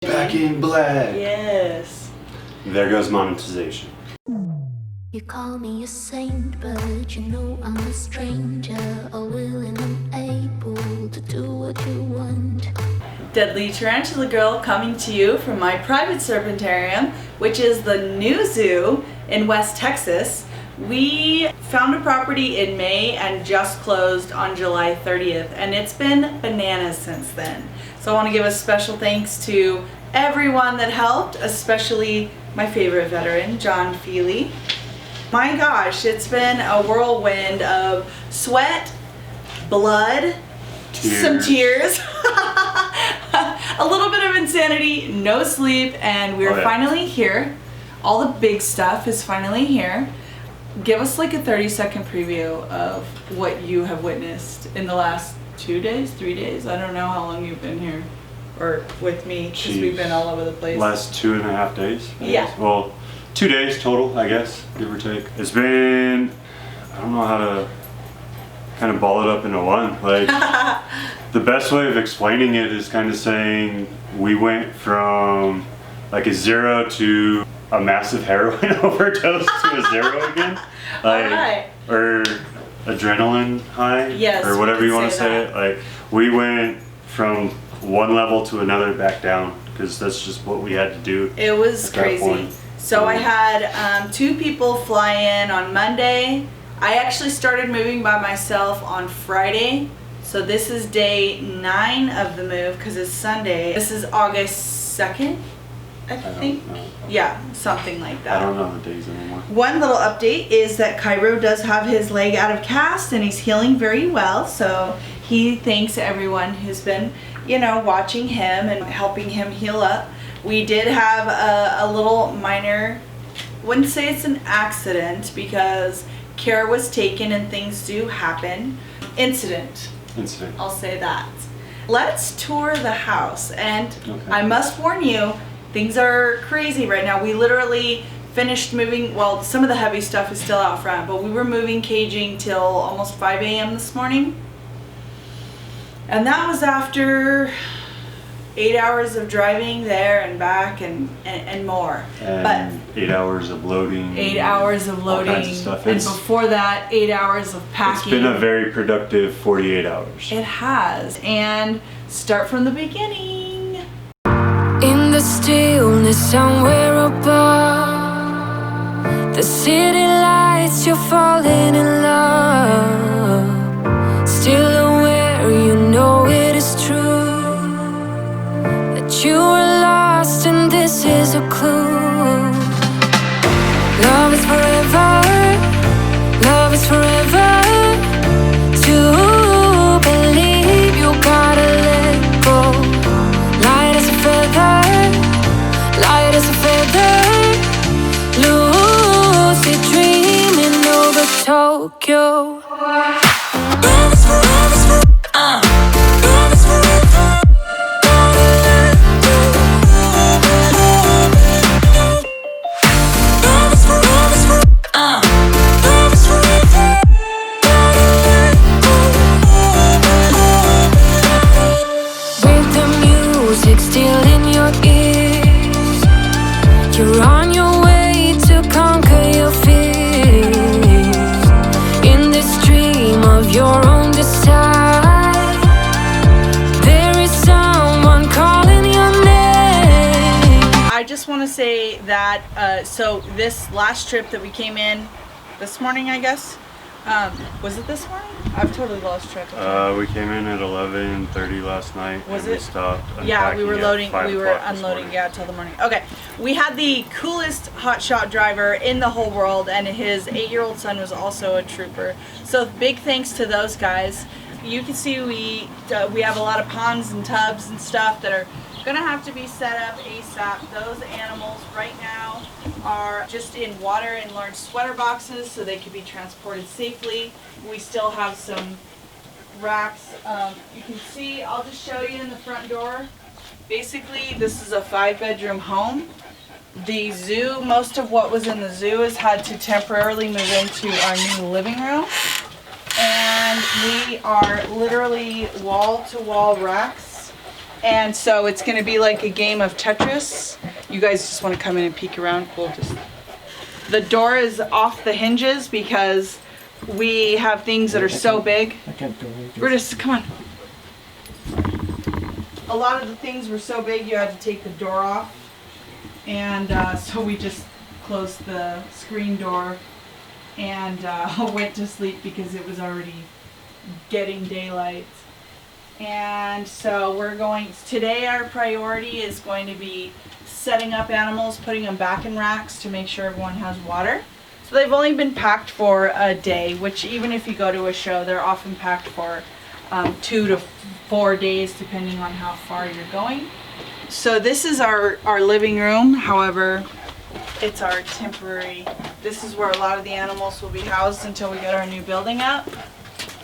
Back in black. Yes. There goes monetization. You call me a saint, but you know I'm a stranger, all willing and able to do what you want. Deadly Tarantula Girl coming to you from my private serpentarium, which is the new zoo in West Texas. We found a property in May and just closed on July 30th, and it's been bananas since then. So I want to give a special thanks to everyone that helped, especially my favorite veteran, Jon Fealy. My gosh, it's been a whirlwind of sweat, blood, some tears, a little bit of insanity, no sleep, and we're finally here. All the big stuff is finally here. Give us like a 30-second preview of what you have witnessed in the last 2 days, 3 days. I don't know how long you've been here or with me, because we've been all over the place. Last 2.5 days? Yeah. Well, 2 days total, I guess, give or take. It's been, I don't know how to kind of ball it up into one. Like, the best way of explaining it is kind of saying we went from like a 0 to a massive heroin overdose to a 0 again. Like, right. Or adrenaline high, yes, or whatever you want to say that. it. Like, we went from one level to another back down, because that's just what we had to do. It was crazy. So I had 2 people fly in on Monday. I actually started moving by myself on Friday. So this is day 9 of the move, because it's Sunday. This is August 2nd, I think. Yeah, something like that. I don't know the days anymore. One little update is that Cairo does have his leg out of cast and he's healing very well. So he thanks everyone who's been, you know, watching him and helping him heal up. We did have a little minor, wouldn't say it's an accident because care was taken and things do happen. Incident. I'll say that. Let's tour the house, and I must warn you, things are crazy right now. We literally finished moving, well, some of the heavy stuff is still out front, but we were moving caging till almost 5 a.m. this morning. And that was after 8 hours of driving there and back and more. And but 8 hours of loading. 8 hours of loading. All kinds of stuff. And before that, 8 hours of packing. It's been a very productive 48 hours. It has. And start from the beginning. In the stillness somewhere above, the city lights, you're falling in love. Still aware, you know it is true, that you were lost and this is a clue. Love is forever, love is forever. To believe you gotta let go. Light as a feather, light as a feather. Lucid dreaming over Tokyo. Love is forever, love is forever. Gotta let go. Love is forever, love is forever. Gotta let go. With the music still in your ears, you're on your way to conquer your fears. In this dream of your own desire, there is someone calling your name. I just want to say that, so this last trip that we came in this morning, I guess, was it this morning? I've totally lost track of time. We came in at 11:30 last night. Was and it? We stopped. Yeah, we were loading, we were unloading. unloading, till the morning. Okay, we had the coolest hotshot driver in the whole world, and his 8-year-old son was also a trooper. So big thanks to those guys. You can see we have a lot of ponds and tubs and stuff that are gonna have to be set up ASAP. Those animals right now are just in water in large sweater boxes so they can be transported safely. We still have some racks. You can see, I'll just show you in the front door. Basically, this is a 5-bedroom home. The zoo, most of what was in the zoo has had to temporarily move into our new living room. And we are literally wall-to-wall racks And so it's gonna be like a game of Tetris. You guys just wanna come in and peek around? Cool, just. The door is off the hinges because we have things that are so big. I can't do it. Brutus, come on. A lot of the things were so big you had to take the door off. And so we just closed the screen door and went to sleep because it was already getting daylight. And so we're going, today our priority is going to be setting up animals, putting them back in racks to make sure everyone has water. So they've only been packed for a day, which even if you go to a show, they're often packed for 2 to 4 days, depending on how far you're going. So this is our living room. However, it's our temporary, this is where a lot of the animals will be housed until we get our new building up.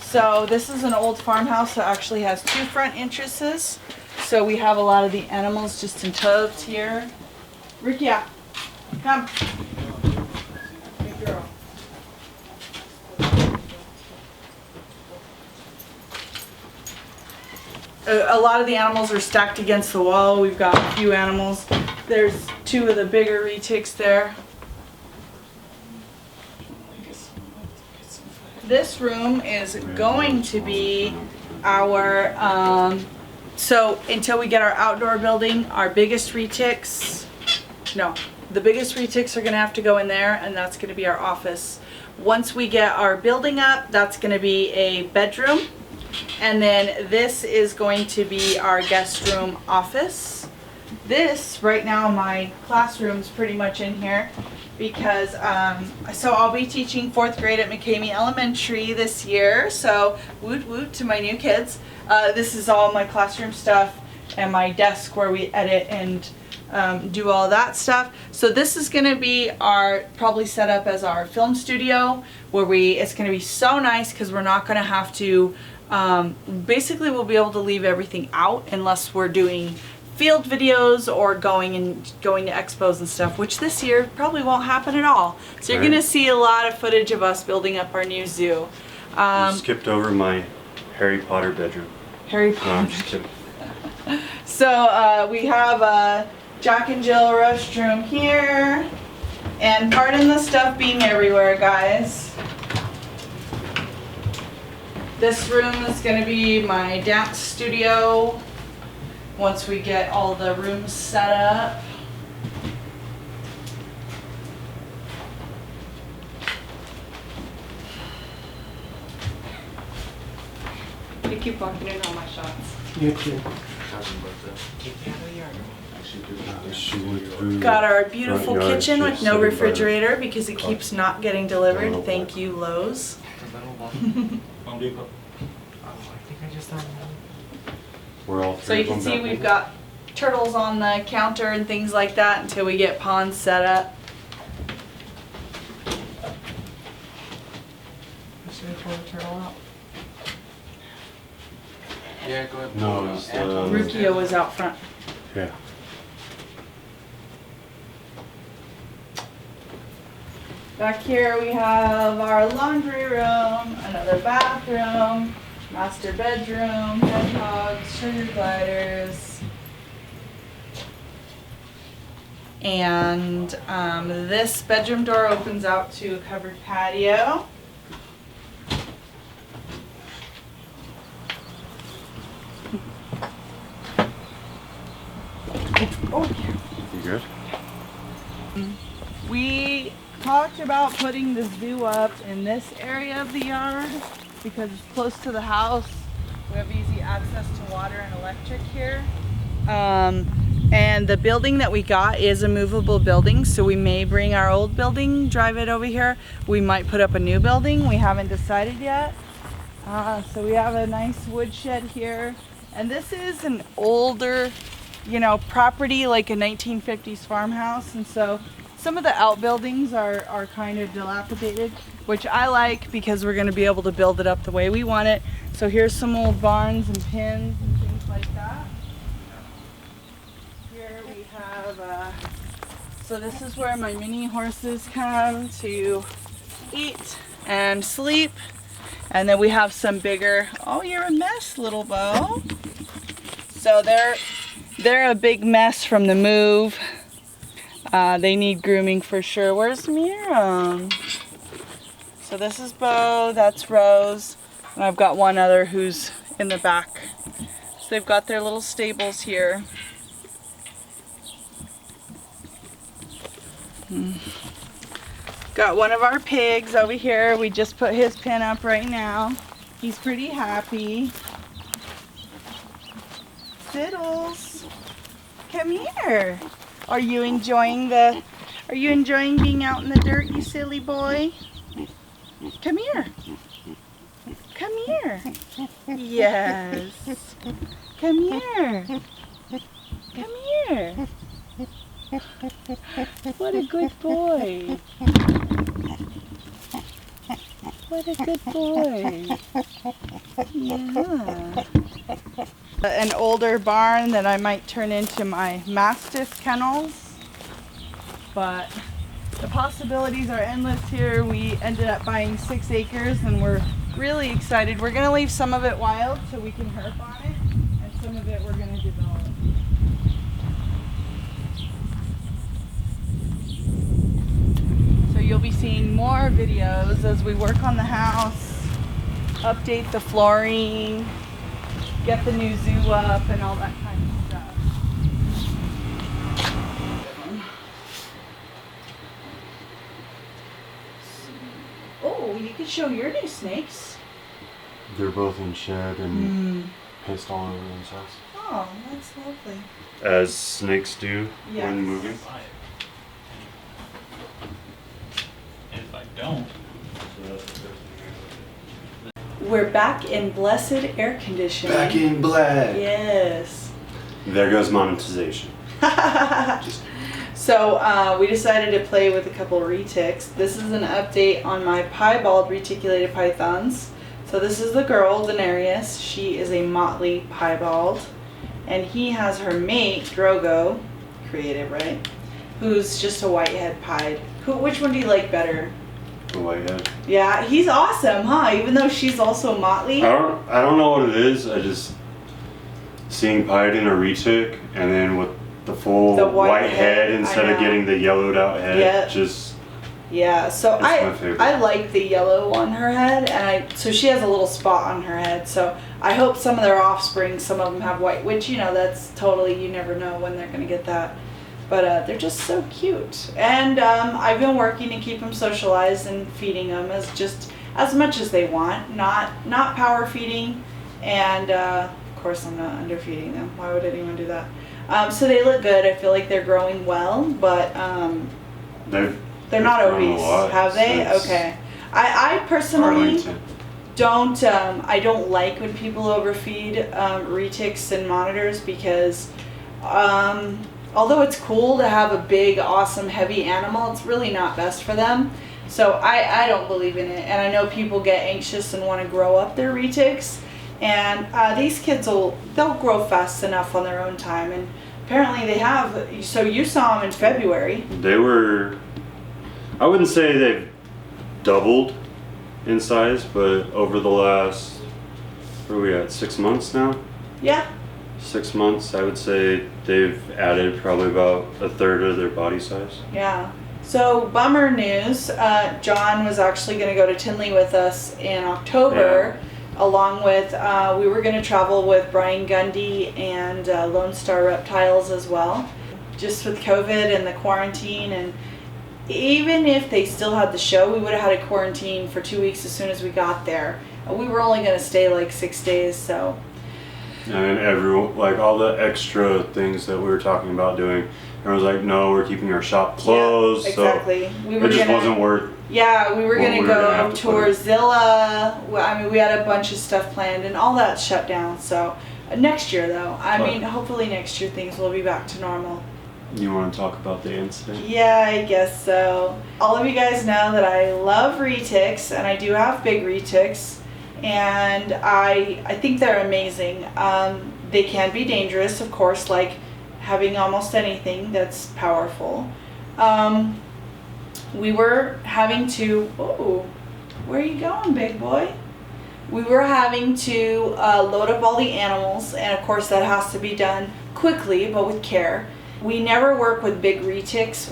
So this is an old farmhouse that actually has 2 front entrances. So we have a lot of the animals just in tubs here. Rikia, come. Good girl. A lot of the animals are stacked against the wall. We've got a few animals. There's 2 of the bigger retics there. This room is going to be our, so until we get our outdoor building, our biggest retics, no, the biggest retics are gonna have to go in there, and that's gonna be our office. Once we get our building up, that's gonna be a bedroom. And then this is going to be our guest room office. This, right now, my classroom's pretty much in here because, so I'll be teaching 4th grade at McCamey Elementary this year. So woot woot to my new kids. This is all my classroom stuff and my desk where we edit and do all that stuff. So this is gonna be our, probably set up as our film studio where it's gonna be so nice because we're not gonna have to, basically we'll be able to leave everything out unless we're doing field videos or going to expos and stuff, which this year probably won't happen at all. So you're gonna see a lot of footage of us building up our new zoo. You skipped over my Harry Potter bedroom. Harry No, I'm Potter. just kidding. So we have a Jack and Jill restroom here, and pardon the stuff being everywhere, guys. This room is going to be my dance studio once we get all the rooms set up. You keep walking in all my shots. You too. Got our beautiful Front yard, kitchen with just no sitting by refrigerator because it keeps not getting delivered. Thank you, Lowe's. Home Depot. Oh, I think I just done We're all So you can see we've got turtles on the counter and things like that until we get ponds set up. Should I pull the turtle out? Yeah, go ahead. No, it's the- Rukia was out front. Yeah. Back here we have our laundry room, another bathroom, master bedroom, hedgehogs, sugar gliders. And this bedroom door opens out to a covered patio. Oh, You good? we talked about putting the zoo up in this area of the yard because it's close to the house. We have easy access to water and electric here. And the building that we got is a movable building, so we may bring our old building, drive it over here. We might put up a new building. We haven't decided yet. So we have a nice wood shed here. And this is an older, you know, property, like a 1950s farmhouse. And so some of the outbuildings are kind of dilapidated, which I like because we're going to be able to build it up the way we want it. So here's some old barns and pens and things like that. Here we have, so this is where my mini horses come to eat and sleep. And then we have some bigger, oh, you're a mess, little Bo. So they're a big mess from the move. They need grooming for sure. Where's Miriam? So this is Bo, that's Rose, and I've got one other who's in the back. So they've got their little stables here. Got one of our pigs over here. We just put his pen up right now. He's pretty happy. Fiddles, come here. Are you enjoying being out in the dirt, you silly boy? Come here. Come here. Yes. Come here. Come here. What a good boy. What a good boy. Yeah. An older barn that I might turn into my Mastiff kennels. But the possibilities are endless here. We ended up buying 6 acres and we're really excited. We're going to leave some of it wild so we can herp on it, and some of it we're going to develop. So you'll be seeing more videos as we work on the house, update the flooring, get the new zoo up and all that kind of stuff. Oh, you could show your new snakes. They're both in shed and pissed all over themselves. Oh, that's lovely. As snakes do Yes. when moving. Buy it. And if I don't, We're back in blessed air conditioning. Back in black. Yes. There goes monetization. Just So we decided to play with a couple of retics. This is an update on my piebald reticulated pythons. So this is the girl, Denarius. She is a motley piebald. And he has her mate, Drogo, creative, right? Who's just a whitehead pied. Which one do you like better? the whitehead. Yeah, he's awesome, huh? Even though she's also motley. I don't know what it is. I just seeing pied in a retic and then with the full The white head instead I of know. getting the yellowed out head. Yeah. Just Yeah, so It's my favorite. I like the yellow on her head, and so she has a little spot on her head. So I hope some of their offspring, some of them have white, which that's totally, you never know when they're gonna get that. But they're just so cute, and I've been working to keep them socialized and feeding them as much as they want, not power feeding, and of course I'm not underfeeding them. Why would anyone do that? So they look good. I feel like they're growing well, but they're not grown a obese, lot have they? since Okay. I personally Arlington. don't I don't like when people overfeed retics and monitors because although it's cool to have a big, awesome, heavy animal, it's really not best for them. So I don't believe in it, and I know people get anxious and want to grow up their retics, and these kids they'll grow fast enough on their own time, and apparently they have. So you saw them in February. They were, I wouldn't say they've doubled in size, but over the last, where are we at, 6 months now? Yeah. 6 months, I would say they've added probably about a third of their body size. Yeah. So bummer news. John was actually going to go to Tinley with us in October, along with we were going to travel with Brian Gundy and Lone Star Reptiles as well. Just with COVID and the quarantine, and even if they still had the show, we would have had a quarantine for 2 weeks as soon as we got there. We were only going to stay like 6 days, so. And everyone, like all the extra things that we were talking about doing, everyone's like, no, we're keeping our shop closed. Yeah, exactly. So We were it just gonna, wasn't worth. Yeah, we were what going we to were gonna go have to tour put. Zilla. I mean, we had a bunch of stuff planned, and all that's shut down. So next year, though, I mean, hopefully next year things will be back to normal. You want to talk about the incident? Yeah, I guess so. All of you guys know that I love retics, and I do have big retics, and I think they're amazing. They can be dangerous, of course, like having almost anything that's powerful. We were having to, where are you going, big boy? we were having to load up all the animals, and of course that has to be done quickly but with care. We never work with big retics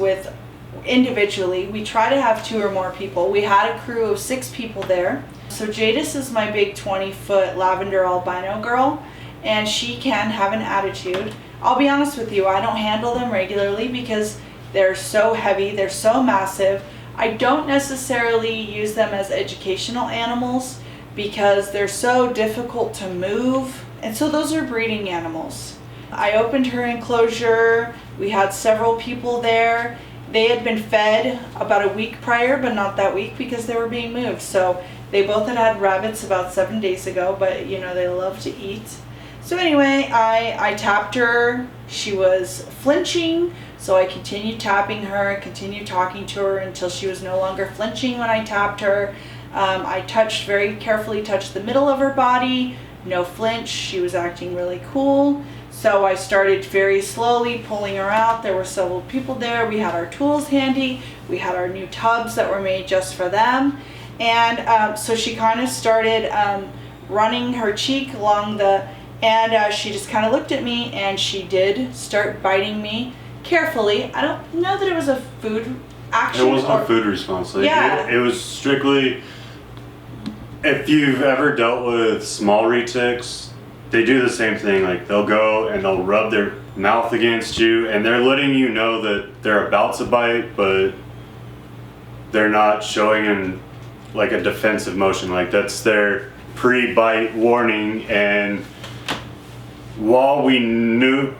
individually. We try to have 2 or more people. We had a crew of 6 people there. So Jadis is my big 20-foot lavender albino girl, and she can have an attitude. I'll be honest with you, I don't handle them regularly because they're so heavy, they're so massive. I don't necessarily use them as educational animals because they're so difficult to move. And so those are breeding animals. I opened her enclosure. We had several people there. They had been fed about a week prior, but not that week because they were being moved. So they both had rabbits about 7 days ago, but you know, they love to eat. So anyway, I tapped her. She was flinching, so I continued tapping her, continued talking to her until she was no longer flinching when I tapped her. I very carefully touched the middle of her body, no flinch. She was acting really cool. So I started very slowly pulling her out. There were several people there. We had our tools handy. We had our new tubs that were made just for them. And so she kind of started running her cheek along and she just kind of looked at me, and she did start biting me carefully. I don't know that it was a food action. It wasn't a food response. Like, yeah. It was strictly, if you've ever dealt with small retics, they do the same thing. Like, they'll go and they'll rub their mouth against you, and they're letting you know that they're about to bite, but they're not showing in like a defensive motion. Like, that's their pre-bite warning. And while we know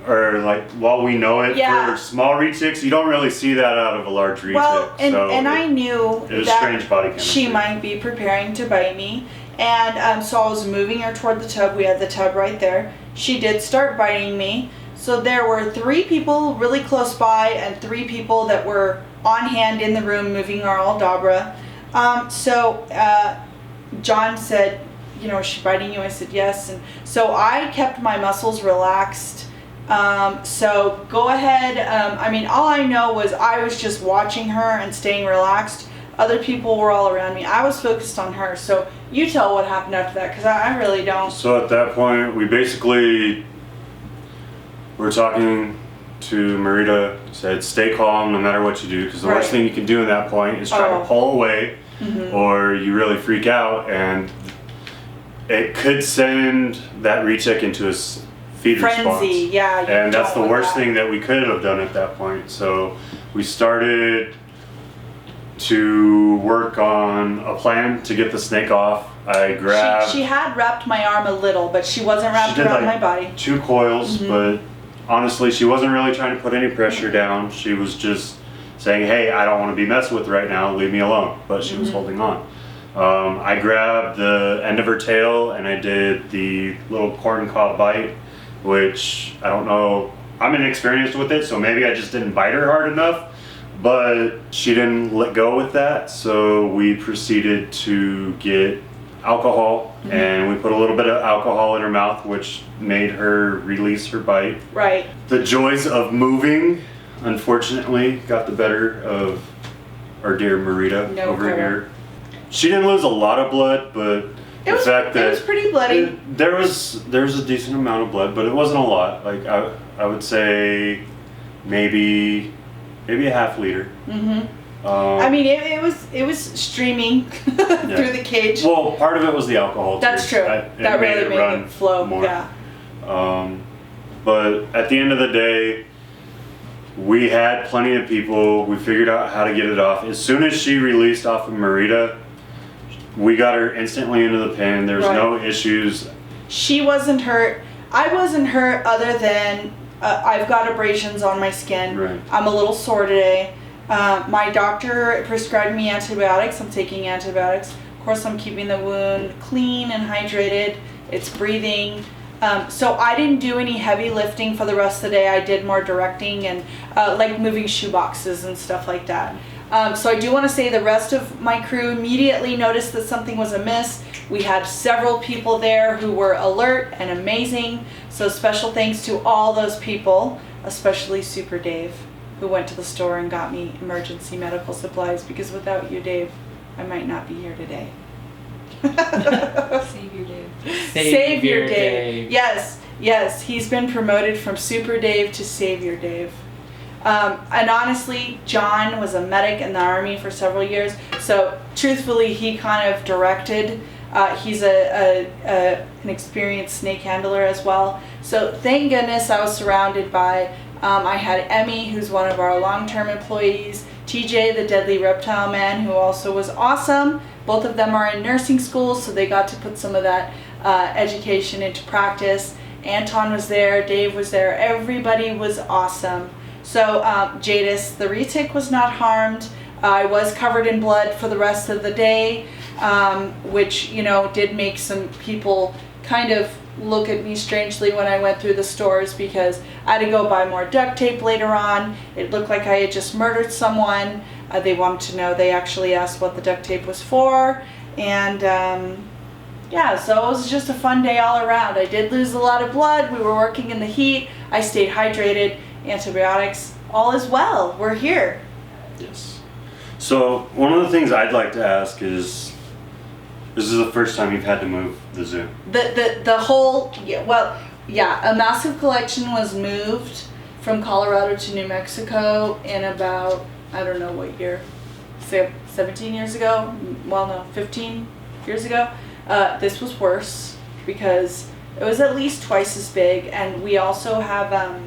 it, yeah, for small retics, you don't really see that out of a large retic. Well, and I knew it was that strange body chemistry. She might be preparing to bite me, and so I was moving her toward the tub. We had the tub right there. She did start biting me. So there were 3 people really close by and 3 people that were on hand in the room moving our Aldabra. So Jon said, you know, is she biting you? I said yes. And so I kept my muscles relaxed. So go ahead. I mean, all I know was I was just watching her and staying relaxed. Other people were all around me. I was focused on her. So you tell what happened after that, because I really don't. So at that point, we basically were talking to Marita, said stay calm no matter what you do, because the worst thing you can do in that point is try to pull away, or you really freak out, and it could send that retic into a feed frenzy response. Yeah, and that's the worst thing that we could have done at that point. So we started to work on a plan to get the snake off. I grabbed... She had wrapped my arm a little, but she wasn't wrapped around my body. 2 coils, but honestly, she wasn't really trying to put any pressure down. She was just saying, hey, I don't want to be messed with right now, leave me alone. But she was holding on. I grabbed the end of her tail and I did the little corn cob bite, which I don't know, I'm inexperienced with it, so maybe I just didn't bite her hard enough, but she didn't let go with that. So we proceeded to get alcohol, and we put a little bit of alcohol in her mouth, which made her release her bite. Right. The joys of moving, unfortunately, got the better of our dear Marita over here. She didn't lose a lot of blood, but it was pretty bloody. There was a decent amount of blood, but it wasn't a lot. Like I would say maybe a half liter. I mean, it was streaming through the cage. Well, part of it was the alcohol. That's true. That really made it flow more. Yeah. But at the end of the day, we had plenty of people. We figured out how to get it off. As soon as she released off of Marita, we got her instantly into the pen. There was no issues. She wasn't hurt. I wasn't hurt other than I've got abrasions on my skin. Right. I'm a little sore today. My doctor prescribed me antibiotics. I'm taking antibiotics. Of course, I'm keeping the wound clean and hydrated. It's breathing. So I didn't do any heavy lifting for the rest of the day. I did more directing and like moving shoe boxes and stuff like that. So I do want to say the rest of my crew immediately noticed that something was amiss. We had several people there who were alert and amazing. So special thanks to all those people, especially Super Dave, who went to the store and got me emergency medical supplies, because without you, Dave, I might not be here today. Savior Dave. Savior Dave. Yes, he's been promoted from Super Dave to Savior Dave. And honestly, Jon was a medic in the Army for several years, so truthfully, he kind of directed. He's an experienced snake handler as well. So thank goodness I was surrounded by, I had Emmy, who's one of our long-term employees, TJ, the deadly reptile man, who also was awesome. Both of them are in nursing school, so they got to put some of that education into practice. Anton was there, Dave was there, everybody was awesome. So Jadis, the retic, was not harmed. I was covered in blood for the rest of the day, which, you know, did make some people kind of look at me strangely when I went through the stores, because I had to go buy more duct tape later on. It looked like I had just murdered someone. They wanted to know, they actually asked what the duct tape was for. And yeah, so it was just a fun day all around. I did lose a lot of blood. We were working in the heat. I stayed hydrated. Antibiotics, all is well. We're here. Yes. So one of the things I'd like to ask is, this is the first time you've had to move the zoo? The whole, yeah, a massive collection was moved from Colorado to New Mexico in about, I don't know what year, say 17 years ago? Well, no, 15 years ago. This was worse because it was at least twice as big, and we also have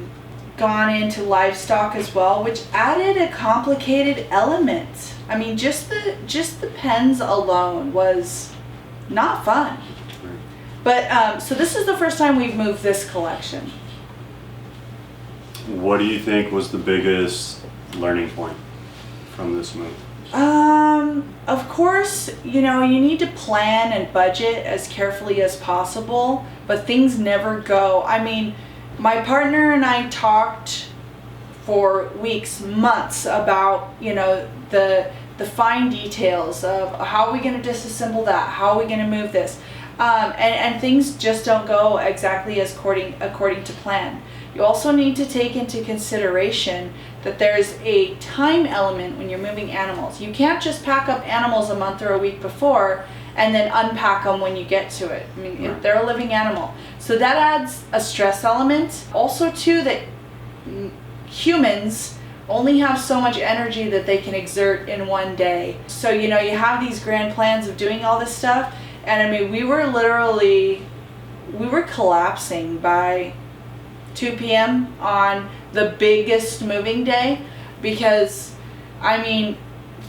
gone into livestock as well, which added a complicated element. I mean, just the pens alone was not fun. But so this is the first time we've moved this collection. What do you think was the biggest learning point from this move? Of course, you know, you need to plan and budget as carefully as possible, but things never go. I mean, my partner and I talked for weeks, months about, you know, the fine details of how are we going to disassemble that, how are we going to move this, and things just don't go exactly as according to plan. You also need to take into consideration that there's a time element when you're moving animals. You can't just pack up animals a month or a week before and then unpack them when you get to it. I mean, Right. they're a living animal. So that adds a stress element. Also too, that humans only have so much energy that they can exert in one day. So, you know, you have these grand plans of doing all this stuff, and I mean, we were collapsing by 2 p.m. on the biggest moving day, because, I mean,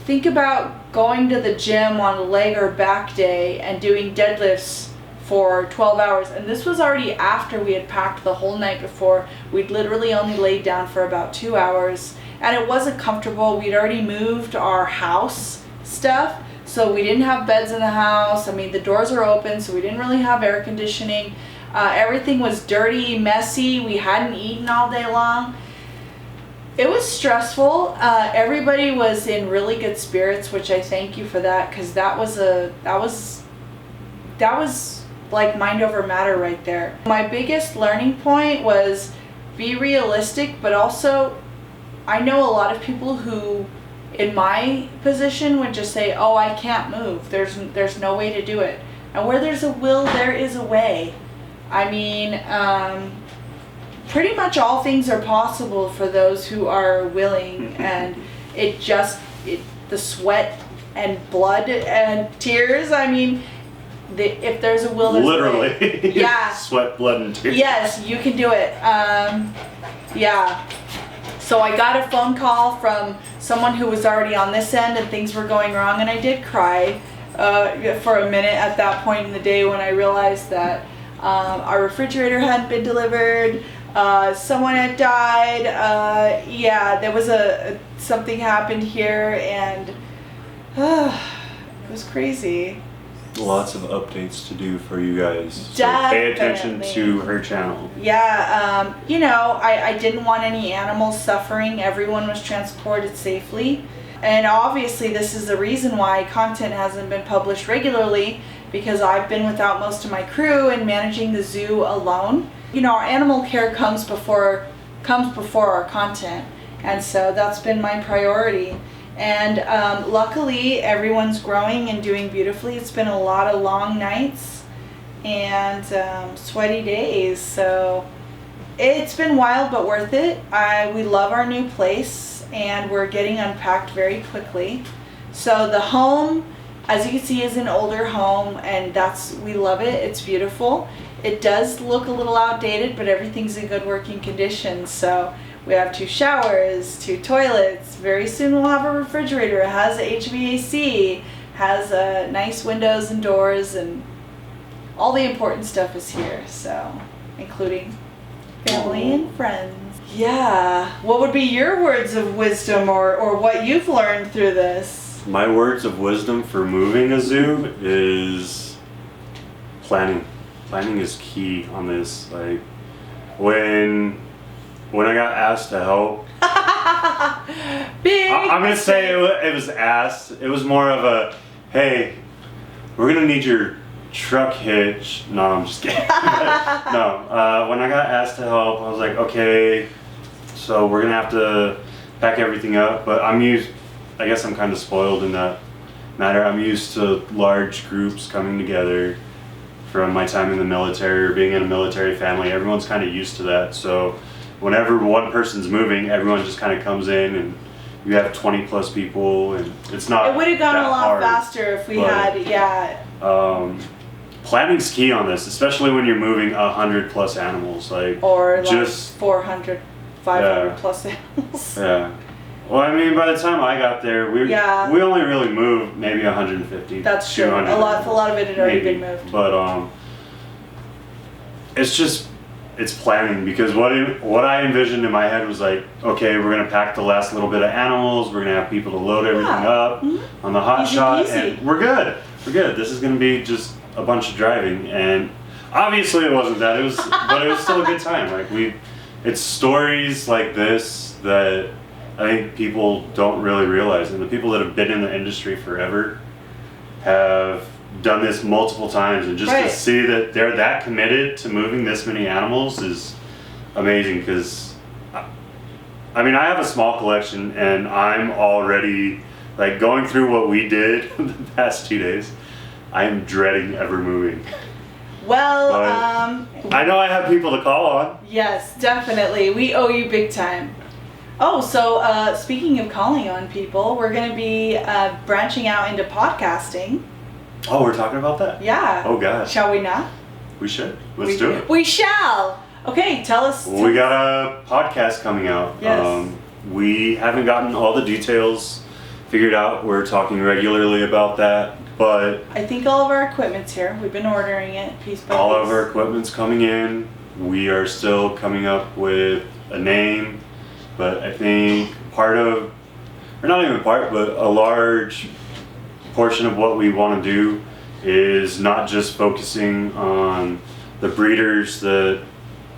think about going to the gym on a leg or back day and doing deadlifts for 12 hours. And this was already after we had packed the whole night before. We'd literally only laid down for about 2 hours, and it wasn't comfortable. We'd already moved our house stuff, so we didn't have beds in the house. I mean, the doors are open, so we didn't really have air conditioning. Everything was dirty, messy. We hadn't eaten all day long. It was stressful. Everybody was in really good spirits, which I thank you for that, because that was like mind over matter right there. My biggest learning point was be realistic, but also I know a lot of people who in my position would just say, oh, I can't move. There's no way to do it. And where there's a will, there is a way. I mean, pretty much all things are possible for those who are willing, and the sweat and blood and tears, I mean, if there's a will, there's Literally. a way. Yeah. Sweat, blood, and tears. Yes, you can do it. Yeah. So I got a phone call from someone who was already on this end, and things were going wrong, and I did cry for a minute at that point in the day when I realized that our refrigerator hadn't been delivered, someone had died, yeah, there was something happened here, and it was crazy. Lots of updates to do for you guys. So pay attention to her channel. Yeah, you know, I didn't want any animals suffering. Everyone was transported safely. And obviously this is the reason why content hasn't been published regularly, because I've been without most of my crew and managing the zoo alone. You know, our animal care comes before our content, and so that's been my priority. And luckily, everyone's growing and doing beautifully. It's been a lot of long nights and sweaty days, so it's been wild but worth it. We love our new place, and we're getting unpacked very quickly. So the home, as you can see, is an older home, and we love it. It's beautiful. It does look a little outdated, but everything's in good working condition. So we have 2 showers, 2 toilets. Very soon we'll have a refrigerator. It has HVAC, has nice windows and doors, and all the important stuff is here. So, including family and friends. Yeah. What would be your words of wisdom or what you've learned through this? My words of wisdom for moving a zoo is planning. Planning is key on this. Like when I got asked to help, I'm gonna say it was asked. It was more of a, hey, we're gonna need your truck hitch. No, I'm just kidding. No, when I got asked to help, I was like, okay, so we're gonna have to pack everything up. But I guess I'm kind of spoiled in that matter. I'm used to large groups coming together from my time in the military or being in a military family. Everyone's kind of used to that. So whenever one person's moving, everyone just kind of comes in, and you have 20 plus people, and it's not. It would have gone that a lot hard, faster if we had, yeah. Planning's key on this, especially when you're moving 100 plus animals, Or just 400, 500 Yeah. plus animals. yeah. Well, I mean, by the time I got there, we only really moved maybe 150. That's true. A 200 lot of it had already maybe. been moved. But it's planning, because what I envisioned in my head was like, okay, we're gonna pack the last little bit of animals, we're gonna have people to load everything up on the hot Easy shot, peasy. and we're good. This is gonna be just a bunch of driving, and obviously it wasn't that. But it was still a good time. It's stories like this that I think people don't really realize, and the people that have been in the industry forever have done this multiple times, and just to see that they're that committed to moving this many animals is amazing. Because I mean, I have a small collection, and I'm already going through what we did the past 2 days. I am dreading ever moving. Well, I know I have people to call on. Yes, definitely. We owe you big time. Oh, so speaking of calling on people, we're going to be branching out into podcasting. Oh, we're talking about that? Yeah. Oh, gosh. Shall we not? We should. Let's do it. We shall. Okay, tell us. We got a podcast coming out. Yes. We haven't gotten all the details figured out. We're talking regularly about that, but I think all of our equipment's here. We've been ordering it piece by piece. all of our equipment's coming in. We are still coming up with a name, but I think but a large portion of what we want to do is not just focusing on the breeders that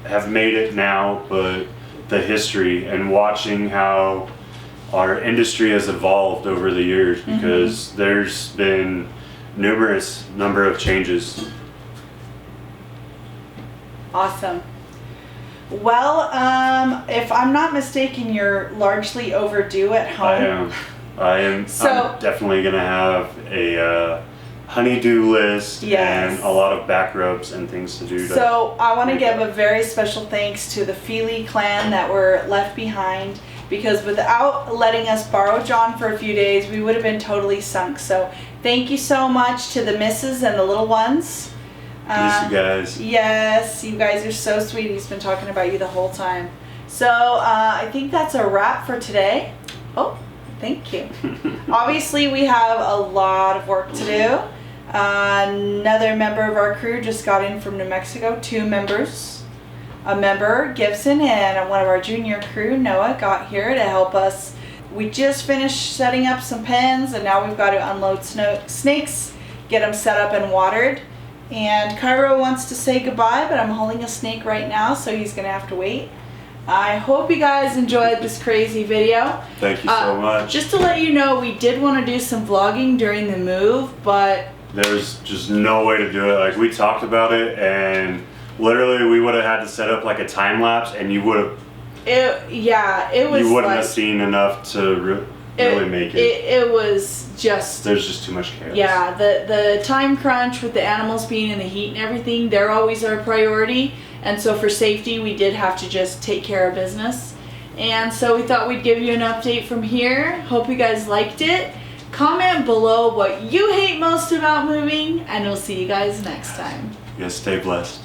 have made it now, but the history, and watching how our industry has evolved over the years, because there's been numerous number of changes. Awesome. Well, if I'm not mistaken, you're largely overdue at home. I am. So, I'm definitely gonna have a honey-do list and a lot of back rubs and things to do. So I want to give a very special thanks to the Fealy clan that were left behind, because without letting us borrow Jon for a few days, we would have been totally sunk. So thank you so much to the misses and the little ones. Miss you guys. Yes, you guys are so sweet. He's been talking about you the whole time. So I think that's a wrap for today. Oh, thank you. Obviously, we have a lot of work to do. Another member of our crew just got in from New Mexico. 2 members. A member, Gibson, and one of our junior crew, Noah, got here to help us. We just finished setting up some pens, and now we've got to unload snakes, get them set up and watered. And Cairo wants to say goodbye, but I'm holding a snake right now, so he's going to have to wait. I hope you guys enjoyed this crazy video. Thank you so much. Just to let you know, we did want to do some vlogging during the move, but there's just no way to do it. We talked about it, and literally we would have had to set up a time lapse, and you would have. It was. You wouldn't have seen enough to really make it. It was just. There's just too much chaos. Yeah, the time crunch with the animals being in the heat and everything, they're always our priority. And so for safety, we did have to just take care of business. And so we thought we'd give you an update from here. Hope you guys liked it. Comment below what you hate most about moving, and we'll see you guys next time. Yes, stay blessed.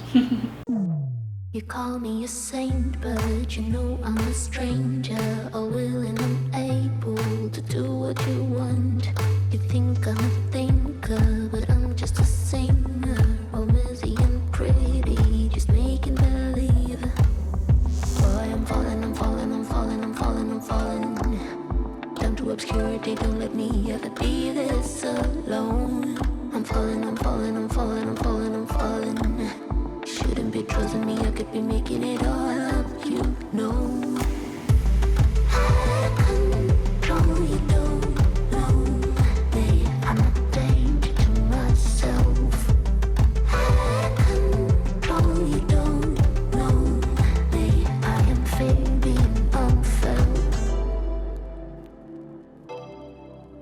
You call me a saint, but you know I'm a stranger, all willing and able to do what you want. You think I'm a thinker, but I'm just a singer, all busy and pretty, just making believe. Boy, I'm falling, I'm falling, I'm falling, I'm falling, I'm falling down to obscurity. Don't let me ever be this alone. I'm falling, I'm falling, I'm falling, I'm falling, I'm falling. Shouldn't be trusting me, I could be making it all up, you know.